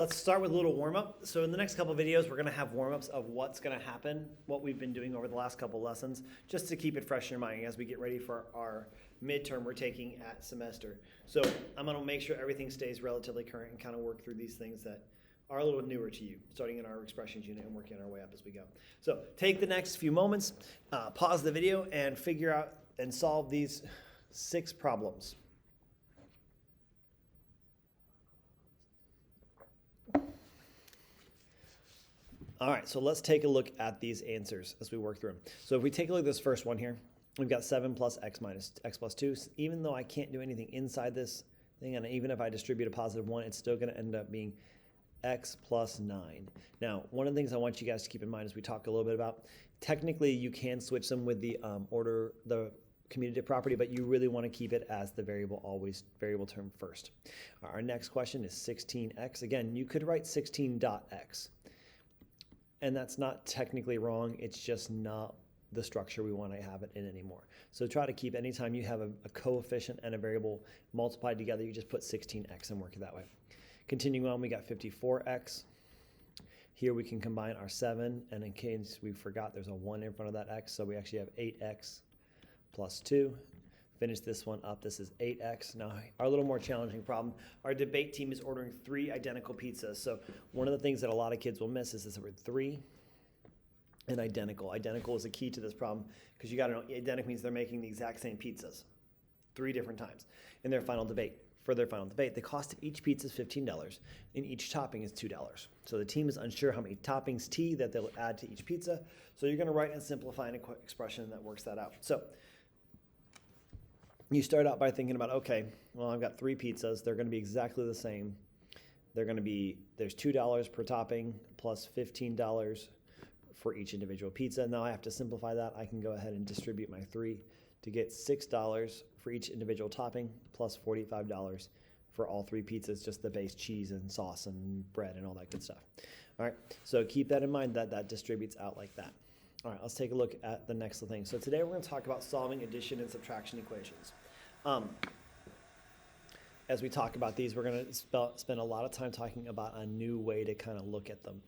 Let's start with a little warm-up. So in the next couple of videos, we're gonna have warm-ups of what's gonna happen, what we've been doing over the last couple lessons, just to keep it fresh in your mind as we get ready for our midterm we're taking at semester. So I'm gonna make sure everything stays relatively current and kind of work through these things that are a little newer to you, starting in our expressions unit and working our way up as we go. So take the next few moments, pause the video, and figure out and solve these 6 problems. All right, so let's take a look at these answers as we work through them. So if we take a look at this first one here, we've got 7 plus x minus x plus 2. Even though I can't do anything inside this thing, and even if I distribute a positive 1, it's still going to end up being x plus 9. Now, one of the things I want you guys to keep in mind as we talk a little bit about, technically you can switch them with the the commutative property, but you really want to keep it as the variable, always variable term first. Our next question is 16x. Again, you could write 16.x. And that's not technically wrong, it's just not the structure we want to have it in anymore. So try to keep, anytime you have a coefficient and a variable multiplied together, you just put 16x and work it that way. Continuing on, we got 54x. Here we can combine our 7, and in case we forgot, there's a 1 in front of that x, so we actually have 8x plus 2. Finish this one up. This is 8x. Now, our little more challenging problem, our debate team is ordering 3 identical pizzas. So one of the things that a lot of kids will miss is this word 3 and identical. Identical is a key to this problem because you got to know identical means they're making the exact same pizzas 3 different times in their final debate. For their final debate, the cost of each pizza is $15 and each topping is $2. So the team is unsure how many toppings T that they'll add to each pizza. So you're going to write and simplify an expression that works that out. So you start out by thinking about, okay, well, I've got 3 pizzas. They're going to be exactly the same. They're going to be, there's $2 per topping plus $15 for each individual pizza. Now I have to simplify that. I can go ahead and distribute my 3 to get $6 for each individual topping plus $45 for all 3 pizzas, just the base cheese and sauce and bread and all that good stuff. All right, so keep that in mind that that distributes out like that. All right, let's take a look at the next thing. So today we're going to talk about solving addition and subtraction equations. As we talk about these, we're going to spend a lot of time talking about a new way to kind of look at them.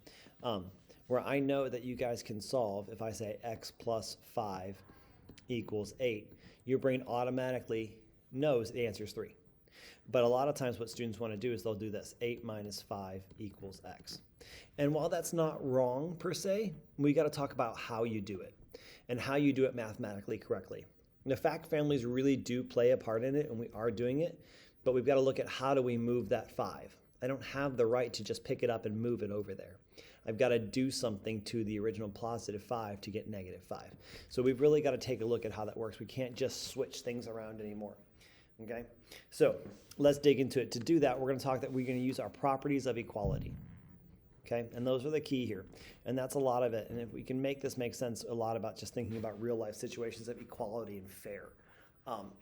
Where I know that you guys can solve, if I say x plus 5 equals 8, your brain automatically knows the answer is 3. But a lot of times what students want to do is they'll do this, 8 minus 5 equals x. And while that's not wrong per se, we got to talk about how you do it and how you do it mathematically correctly. The fact families really do play a part in it, and we are doing it, but we've got to look at how do we move that 5. I don't have the right to just pick it up and move it over there. I've got to do something to the original positive 5 to get negative 5. So we've really got to take a look at how that works. We can't just switch things around anymore. Okay, so let's dig into it. To do that, we're going to talk that we're going to use our properties of equality. Okay, and those are the key here, and that's a lot of it. And if we can make this make sense, a lot about just thinking about real life situations of equality and fair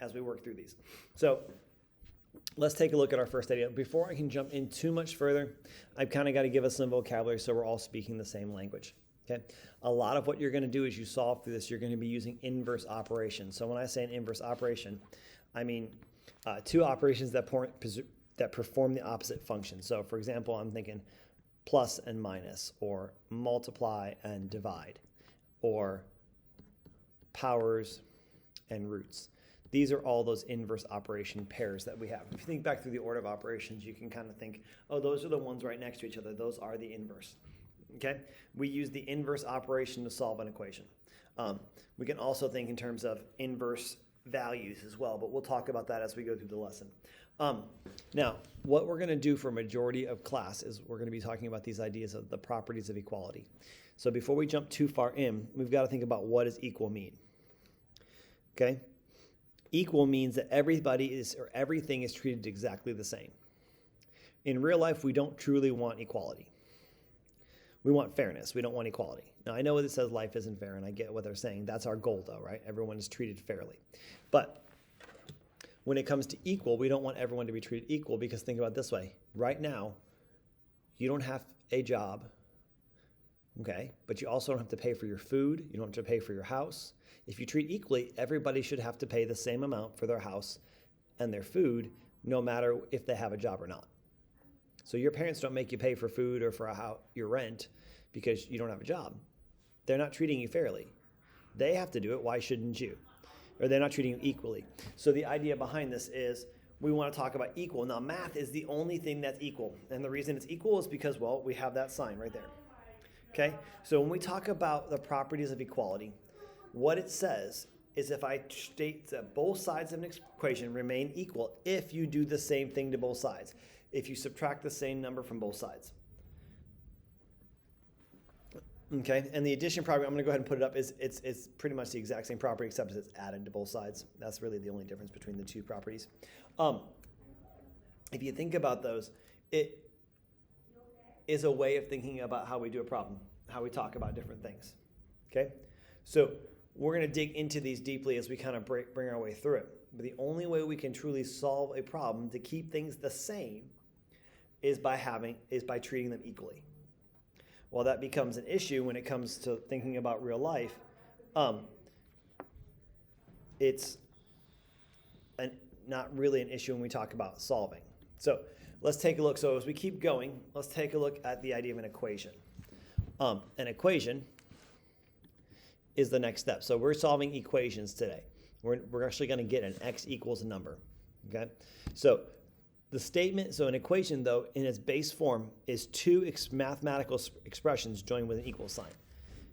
as we work through these. So let's take a look at our first idea. Before I can jump in too much further, I've kind of got to give us some vocabulary so we're all speaking the same language. Okay, a lot of what you're going to do as you solve through this, you're going to be using inverse operations. So when I say an inverse operation, I mean 2 operations that perform the opposite function. So for example, I'm thinking plus and minus, or multiply and divide, or powers and roots. These are all those inverse operation pairs that we have. If you think back through the order of operations, you can kind of think, oh, those are the ones right next to each other. Those are the inverse. Okay? We use the inverse operation to solve an equation. We can also think in terms of inverse values as well, but we'll talk about that as we go through the lesson. Now, what we're going to do for a majority of class is we're going to be talking about these ideas of the properties of equality. So before we jump too far in, we've got to think about what does equal mean. Okay? Equal means that everybody is, or everything is treated exactly the same. In real life, we don't truly want equality. We want fairness. We don't want equality. Now, I know it says life isn't fair, and I get what they're saying. That's our goal, though, right? Everyone is treated fairly. But when it comes to equal, we don't want everyone to be treated equal, because think about it this way. Right now, you don't have a job, okay? But you also don't have to pay for your food. You don't have to pay for your house. If you treat equally, everybody should have to pay the same amount for their house and their food, no matter if they have a job or not. So your parents don't make you pay for food or for your rent because you don't have a job. They're not treating you fairly. They have to do it. Why shouldn't you? Or they're not treating you equally. So the idea behind this is we want to talk about equal. Now, math is the only thing that's equal. And the reason it's equal is because, well, we have that sign right there. Okay? So when we talk about the properties of equality, what it says is if I state that both sides of an equation remain equal if you do the same thing to both sides, if you subtract the same number from both sides. Okay, and the addition property, I'm going to go ahead and put it up, it's pretty much the exact same property except it's added to both sides. That's really the only difference between the two properties. If you think about those, it is a way of thinking about how we do a problem, how we talk about different things. Okay, so we're going to dig into these deeply as we kind of bring our way through it. But the only way we can truly solve a problem to keep things the same is by treating them equally. Well, that becomes an issue when it comes to thinking about real life. It's not really an issue when we talk about solving. So let's take a look. So as we keep going, let's take a look at the idea of an equation. An equation is the next step. So we're solving equations today. We're actually going to get an x equals a number. Okay. So the statement, so an equation, though, in its base form is two mathematical expressions joined with an equal sign.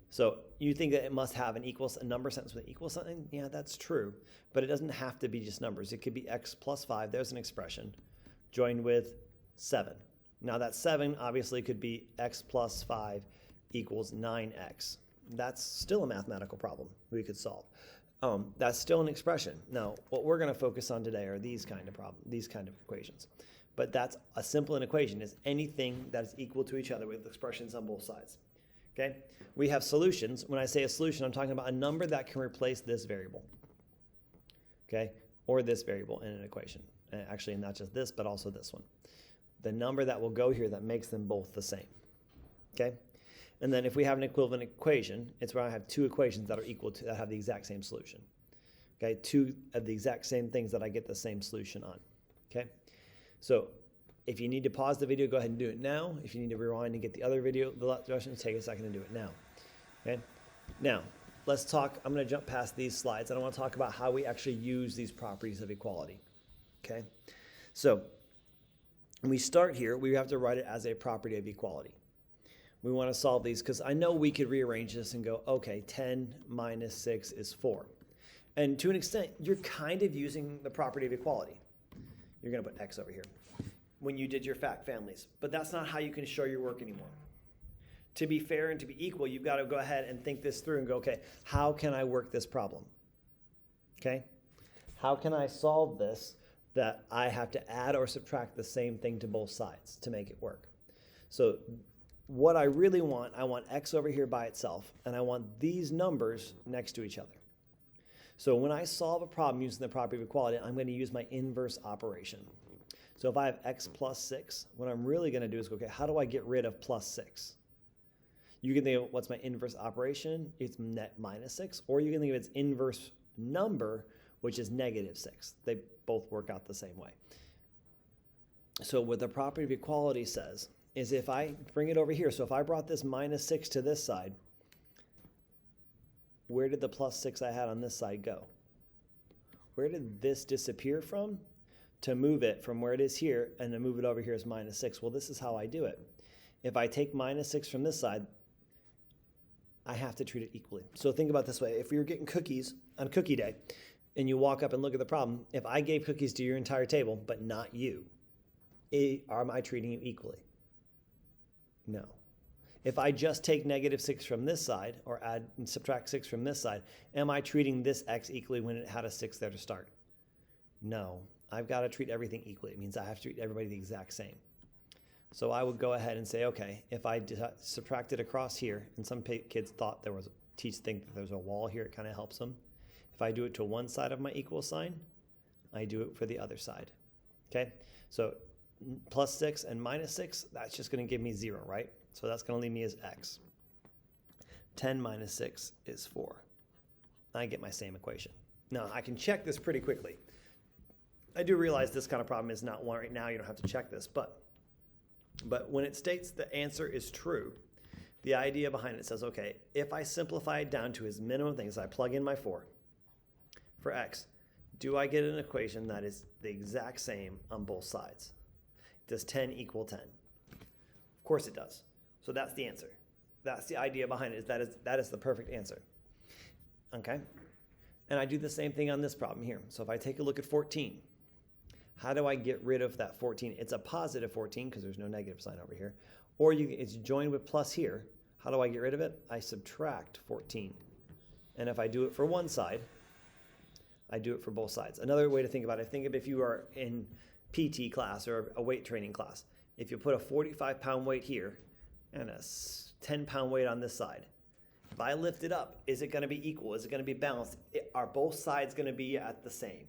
So you think that it must have a number sentence with an equal sign? Yeah, that's true. But it doesn't have to be just numbers. It could be x plus 5, there's an expression, joined with 7. Now that 7 obviously could be x plus 5 equals 9x. That's still a mathematical problem we could solve. That's still an expression. Now, what we're going to focus on today are these kind of equations. But that's a simple equation is anything that is equal to each other with expressions on both sides. Okay? We have solutions. When I say a solution, I'm talking about a number that can replace this variable. Okay? Or this variable in an equation. And actually, not just this, but also this one. The number that will go here that makes them both the same. Okay? And then if we have an equivalent equation, it's where I have two equations that are equal to, that have the exact same solution. Okay, two of the exact same things that I get the same solution on. Okay, so if you need to pause the video, go ahead and do it now. If you need to rewind and get the other video, the directions, take a second and do it now. Okay, now let's talk. I'm going to jump past these slides and I want to talk about how we actually use these properties of equality. Okay, so when we start here, we have to write it as a property of equality. We want to solve these because I know we could rearrange this and go, okay, 10 minus 6 is 4. And to an extent, you're kind of using the property of equality. You're going to put x over here when you did your fact families. But that's not how you can show your work anymore. To be fair and to be equal, you've got to go ahead and think this through and go, okay, how can I work this problem? Okay? How can I solve this that I have to add or subtract the same thing to both sides to make it work? So what I really want, I want x over here by itself, and I want these numbers next to each other. So when I solve a problem using the property of equality, I'm going to use my inverse operation. So if I have x plus 6, what I'm really going to do is go, okay, how do I get rid of plus 6? You can think of what's my inverse operation? It's net minus 6, or you can think of its inverse number, which is negative 6. They both work out the same way. So what the property of equality says is if I bring it over here, so if I brought this minus 6 to this side, where did the plus 6 I had on this side go? Where did this disappear from? To move it from where it is here and to move it over here is minus 6. Well, this is how I do it. If I take minus 6 from this side, I have to treat it equally. So think about it this way. If you're getting cookies on cookie day and you walk up and look at the problem, if I gave cookies to your entire table, but not you, am I treating you equally? No. If I just take negative 6 from this side or add and subtract 6 from this side, am I treating this x equally when it had a 6 there to start? No. I've got to treat everything equally. It means I have to treat everybody the exact same. So I would go ahead and say, okay, if I subtract it across here, and some kids thought think that there's a wall here, it kind of helps them. If I do it to one side of my equal sign, I do it for the other side. Okay? So plus 6 and minus 6, that's just going to give me 0, right? So that's going to leave me as x. 10 minus 6 is 4. I get my same equation. Now, I can check this pretty quickly. I do realize this kind of problem is not one right now. You don't have to check this, but But when it states the answer is true, the idea behind it says, okay, if I simplify it down to its minimum things, I plug in my 4 for x, do I get an equation that is the exact same on both sides? Does 10 equal 10? Of course it does. So that's the answer. That's the idea behind it, that is the perfect answer. Okay? And I do the same thing on this problem here. So if I take a look at 14, how do I get rid of that 14? It's a positive 14 because there's no negative sign over here. Or it's joined with plus here. How do I get rid of it? I subtract 14. And if I do it for one side, I do it for both sides. Another way to think about it, think of if you are in PT class or a weight training class. If you put a 45-pound weight here and a 10-pound weight on this side, if I lift it up, is it going to be equal? Is it going to be balanced? Are both sides going to be at the same?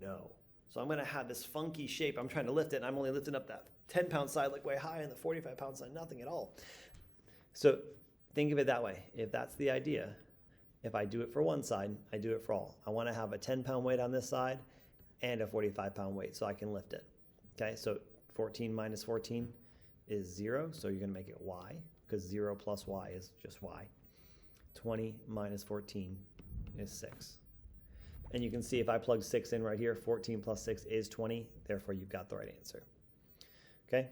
No. So I'm going to have this funky shape. I'm trying to lift it, and I'm only lifting up that 10-pound side like way high, and the 45-pound side nothing at all. So think of it that way. If that's the idea, if I do it for one side, I do it for all. I want to have a 10-pound weight on this side and a 45-pound weight so I can lift it. Okay, so 14 minus 14 is 0, so you're going to make it y, because 0 plus y is just y. 20 minus 14 is 6. And you can see if I plug 6 in right here, 14 plus 6 is 20. Therefore, you've got the right answer. Okay?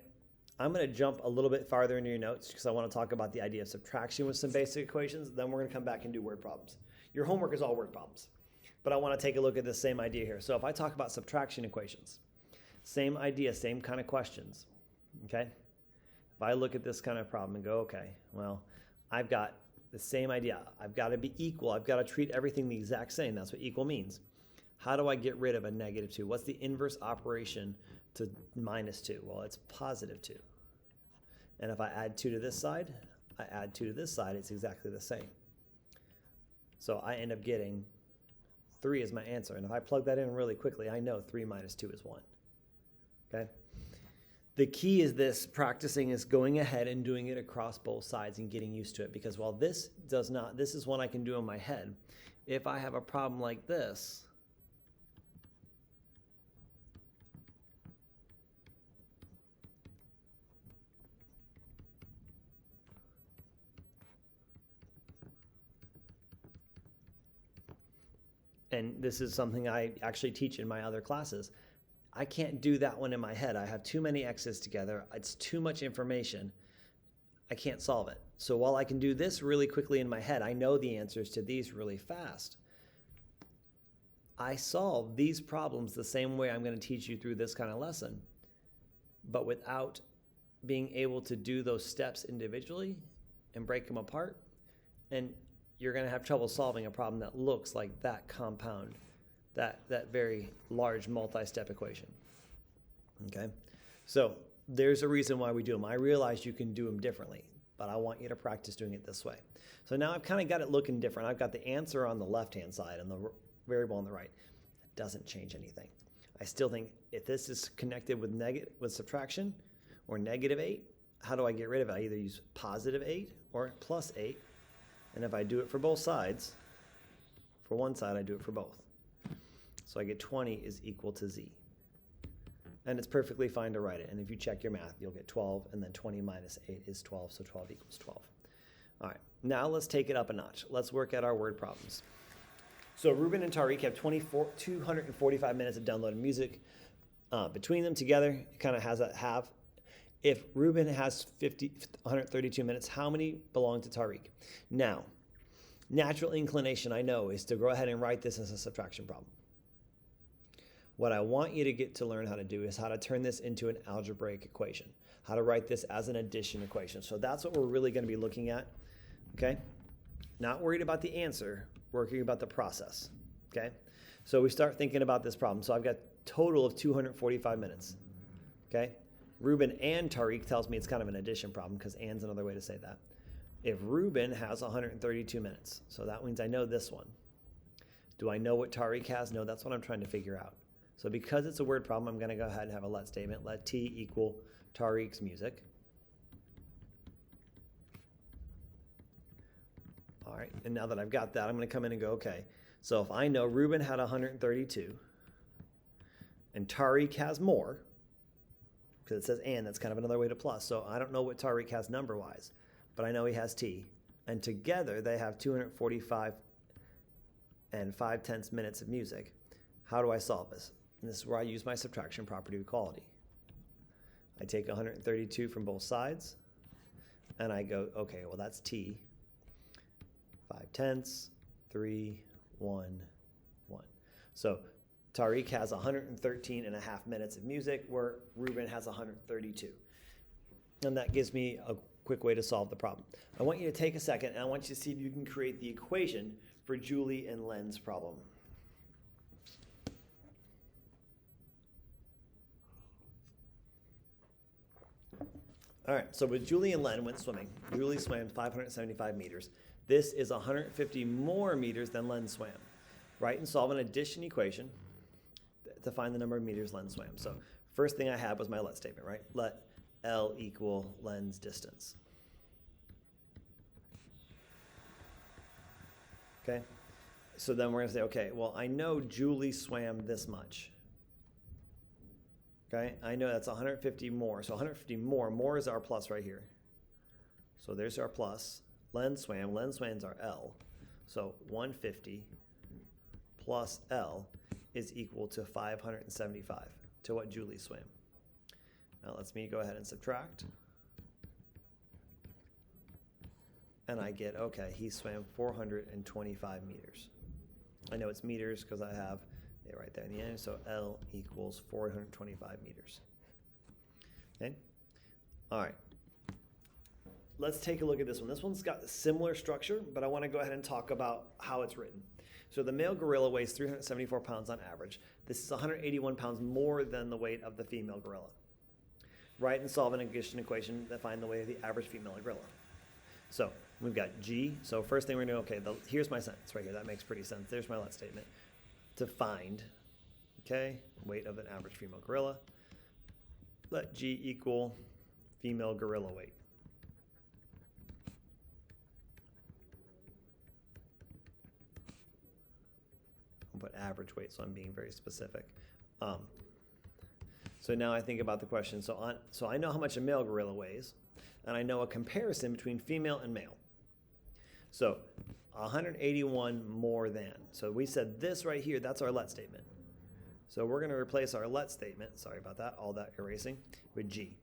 I'm going to jump a little bit farther into your notes because I want to talk about the idea of subtraction with some basic equations. Then we're going to come back and do word problems. Your homework is all word problems. But I want to take a look at the same idea here. So if I talk about subtraction equations, same idea, same kind of questions. Okay? If I look at this kind of problem and go, okay, well, I've got the same idea. I've got to be equal. I've got to treat everything the exact same. That's what equal means. How do I get rid of a negative 2? What's the inverse operation to minus 2? Well, it's positive 2. And if I add 2 to this side, I add 2 to this side, it's exactly the same. So I end up getting 3 as my answer. And if I plug that in really quickly, I know 3 minus 2 is 1. Okay? The key is this, practicing is going ahead and doing it across both sides and getting used to it. Because while this does not, this is one I can do in my head. If I have a problem like this, and this is something I actually teach in my other classes, I can't do that one in my head. I have too many x's together. It's too much information. I can't solve it. So while I can do this really quickly in my head, I know the answers to these really fast. I solve these problems the same way I'm going to teach you through this kind of lesson, but without being able to do those steps individually and break them apart. And you're going to have trouble solving a problem that looks like that compound, that very large multi-step equation. Okay? So there's a reason why we do them. I realize you can do them differently, but I want you to practice doing it this way. So now I've kind of got it looking different. I've got the answer on the left-hand side and the variable on the right. It doesn't change anything. I still think if this is connected with subtraction or negative 8, how do I get rid of it? I either use positive 8 or plus 8. And if I do it for both sides, for one side, I do it for both. So I get 20 is equal to z. And it's perfectly fine to write it. And if you check your math, you'll get 12, and then 20 minus 8 is 12, so 12 equals 12. All right, now let's take it up a notch. Let's work at our word problems. So Ruben and Tariq have 245 minutes of downloaded music. Between them together, it kind of has a half. If Ruben has 132 minutes, how many belong to Tariq? Now, natural inclination, I know, is to go ahead and write this as a subtraction problem. What I want you to get to learn how to do is how to turn this into an algebraic equation, how to write this as an addition equation. So that's what we're really going to be looking at, okay? Not worried about the answer, worrying about the process, okay? So we start thinking about this problem. So I've got a total of 245 minutes, okay? Ruben and Tariq tells me it's kind of an addition problem because and's another way to say that. If Ruben has 132 minutes, so that means I know this one. Do I know what Tariq has? No, that's what I'm trying to figure out. So because it's a word problem, I'm going to go ahead and have a let statement. Let T equal Tariq's music. All right, and now that I've got that, I'm going to come in and go, okay, so if I know Ruben had 132 and Tariq has more, because it says and, that's kind of another way to plus. So I don't know what Tariq has number-wise, but I know he has T. And together they have 245 and 5/10 minutes of music. How do I solve this? And this is where I use my subtraction property of equality. I take 132 from both sides, and I go, okay, well that's T. 5/10, 3, 1, 1. So Tariq has 113 and a half minutes of music, where Ruben has 132. And that gives me a quick way to solve the problem. I want you to take a second, and I want you to see if you can create the equation for Julie and Len's problem. All right, so with Julie and Len went swimming. Julie swam 575 meters. This is 150 more meters than Len swam. Write and solve an addition equation to find the number of meters Len swam. So first thing I had was my let statement, right? Let L equal Len's distance. Okay, so then we're gonna say, okay, well, I know Julie swam this much. Okay, I know that's 150 more. So 150 more is our plus right here. So there's our plus. Len swam's our L. So 150 plus L is equal to 575, to what Julie swam. Now let's me go ahead and subtract. And I get, okay, he swam 425 meters. I know it's meters because I have it right there in the end. So L equals 425 meters. Okay? All right. Let's take a look at this one. This one's got a similar structure, but I want to go ahead and talk about how it's written. So the male gorilla weighs 374 pounds on average. This is 181 pounds more than the weight of the female gorilla. Write and solve an addition equation that find the weight of the average female gorilla. So we've got G. So first thing we're going to do, okay, here's my sentence right here. That makes pretty sense. There's my let statement. To find, okay, weight of an average female gorilla, let G equal female gorilla weight. I'll put average weight, so I'm being very specific. So now I think about the question. So I know how much a male gorilla weighs, and I know a comparison between female and male. So 181 more than. So we said this right here, that's our let statement. So we're going to replace our let statement, sorry about that, all that erasing, with G.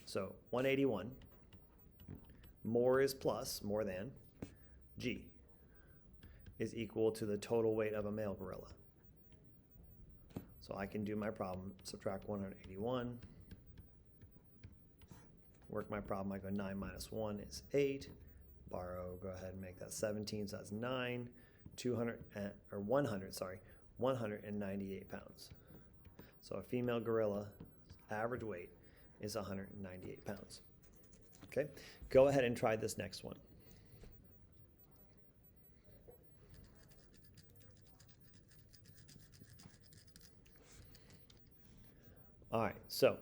So 181, more is plus, more than, G is equal to the total weight of a male gorilla. So I can do my problem, subtract 181, work my problem, I go 9 minus 1 is 8, borrow, go ahead and make that 17, so that's 9, 198 pounds. So a female gorilla's average weight is 198 pounds. Okay, go ahead and try this next one. All right, so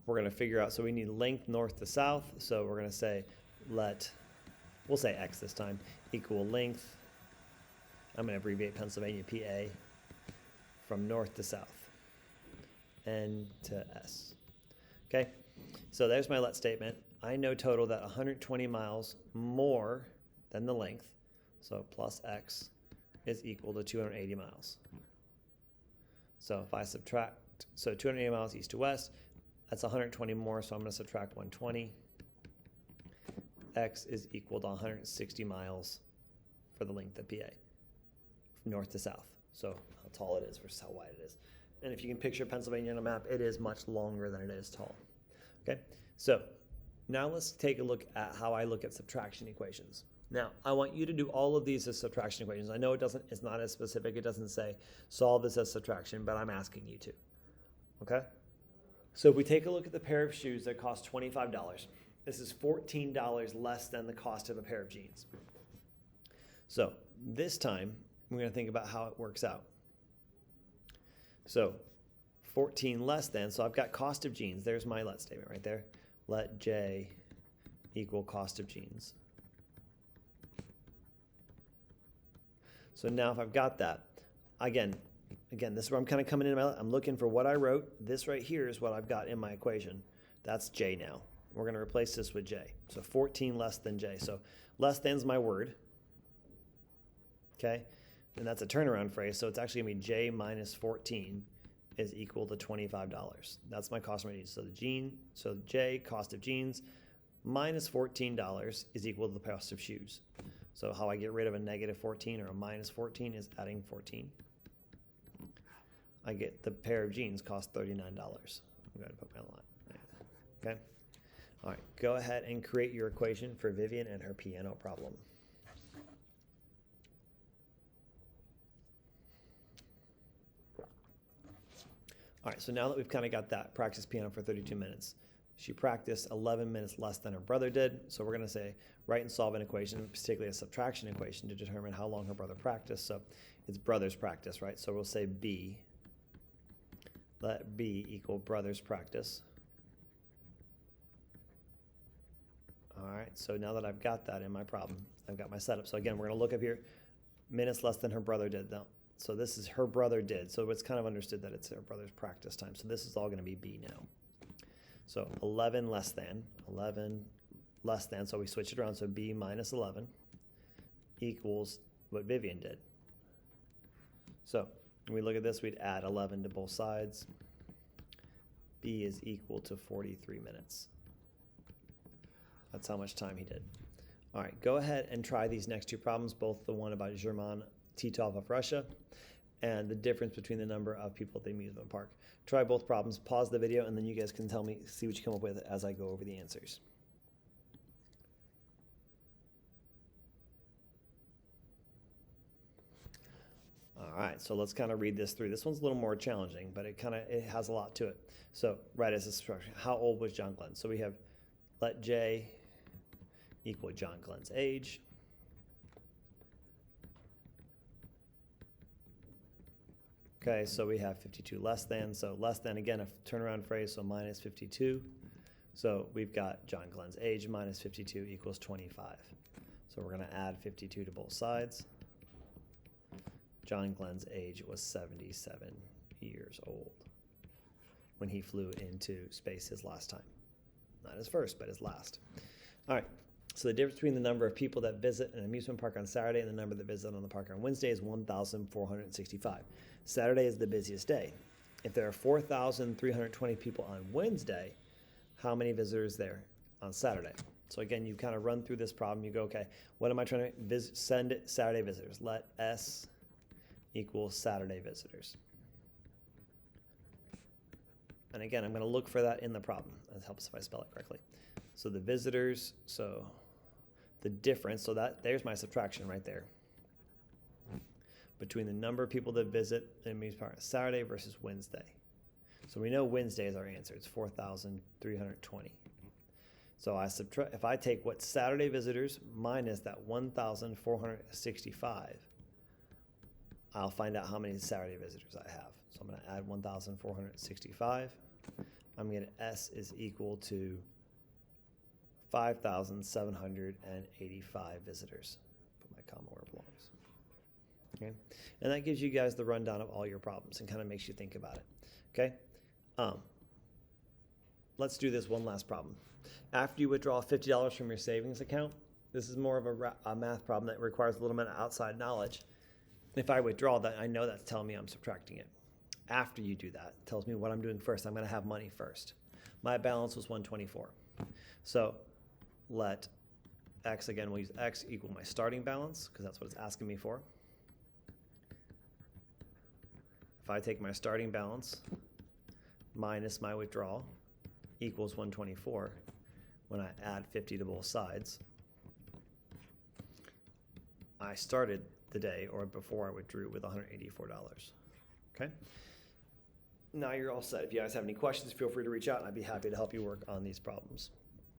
we're going to figure out, so we need length north to south, so we're going to say we'll say X this time, equal length, I'm going to abbreviate Pennsylvania, PA, from north to south, N to S. Okay, so there's my let statement. I know total that 120 miles more than the length, so plus X, is equal to 280 miles. So if I subtract, so 280 miles east to west, that's 120 more, so I'm going to subtract 120. X is equal to 160 miles for the length of PA, from north to south. So how tall it is versus how wide it is. And if you can picture Pennsylvania on a map, it is much longer than it is tall. Okay, so now let's take a look at how I look at subtraction equations. Now, I want you to do all of these as subtraction equations. I know it's not as specific. It doesn't say solve this as subtraction, but I'm asking you to. Okay? So if we take a look at the pair of shoes that cost $25, this is $14 less than the cost of a pair of jeans. So this time, we're going to think about how it works out. So 14 less than, so I've got cost of jeans. There's my let statement right there. Let J equal cost of jeans. So now if I've got that, again, Again, this is where I'm kind of coming in. I'm looking for what I wrote. This right here is what I've got in my equation. That's J now. We're going to replace this with J. So 14 less than J. So less than's my word. Okay? And that's a turnaround phrase. So it's actually going to be J minus 14 is equal to $25. That's my cost of my jeans. So J, cost of jeans, minus $14 is equal to the cost of shoes. So how I get rid of a negative 14 or a minus 14 is adding 14. I get the pair of jeans cost $39. I'm going to put my line. Okay? All right, go ahead and create your equation for Vivian and her piano problem. All right, so now that we've kind of got that, practice piano for 32 minutes. She practiced 11 minutes less than her brother did. So we're going to say write and solve an equation, particularly a subtraction equation, to determine how long her brother practiced. So it's brother's practice, right? So we'll say B. Let B equal brother's practice. All right, so now that I've got that in my problem, I've got my setup. So again, we're going to look up here, minutes less than her brother did. Now, so this is her brother did. So it's kind of understood that it's her brother's practice time. So this is all going to be B now. So 11 less than, so we switch it around. So B minus 11 equals what Vivian did. So when we look at this, we'd add 11 to both sides. B is equal to 43 minutes. That's how much time he did. All right, go ahead and try these next two problems, both the one about German Titov of Russia and the difference between the number of people at the amusement park. Try both problems, pause the video, and then you guys can tell me, see what you come up with as I go over the answers. All right, so let's kind of read this through. This one's a little more challenging, but it has a lot to it. So right as a subtraction, how old was John Glenn? So we have let J equal John Glenn's age. Okay, so we have 52 less than. So less than, again, a turnaround phrase, so minus 52. So we've got John Glenn's age minus 52 equals 25. So we're going to add 52 to both sides. John Glenn's age was 77 years old when he flew into space his last time. Not his first, but his last. All right, so the difference between the number of people that visit an amusement park on Saturday and the number that visit on the park on Wednesday is 1,465. Saturday is the busiest day. If there are 4,320 people on Wednesday, how many visitors there on Saturday? So again, you kind of run through this problem. You go, okay, what am I trying to send it Saturday visitors? Let S equal Saturday visitors. And again, I'm going to look for that in the problem. That helps if I spell it correctly. So the visitors, so the difference, so there's my subtraction right there, between the number of people that visit an amusement park Saturday versus Wednesday. So we know Wednesday is our answer. It's 4,320. So if I take what Saturday visitors minus that 1,465, I'll find out how many Saturday visitors I have. So I'm going to add 1,465. I'm going to get S is equal to 5,785 visitors. Put my comma where it belongs. Okay, and that gives you guys the rundown of all your problems and kind of makes you think about it. Okay, let's do this one last problem. After you withdraw $50 from your savings account, this is more of a math problem that requires a little bit of outside knowledge. If I withdraw that, I know that's telling me I'm subtracting it. After you do that, it tells me what I'm doing first. I'm going to have money first. My balance was 124. So let X, again, we'll use X equal my starting balance because that's what it's asking me for. If I take my starting balance minus my withdrawal equals 124, when I add 50 to both sides, I started the day or before I withdrew with $184. Okay? Now you're all set. If you guys have any questions, feel free to reach out and I'd be happy to help you work on these problems.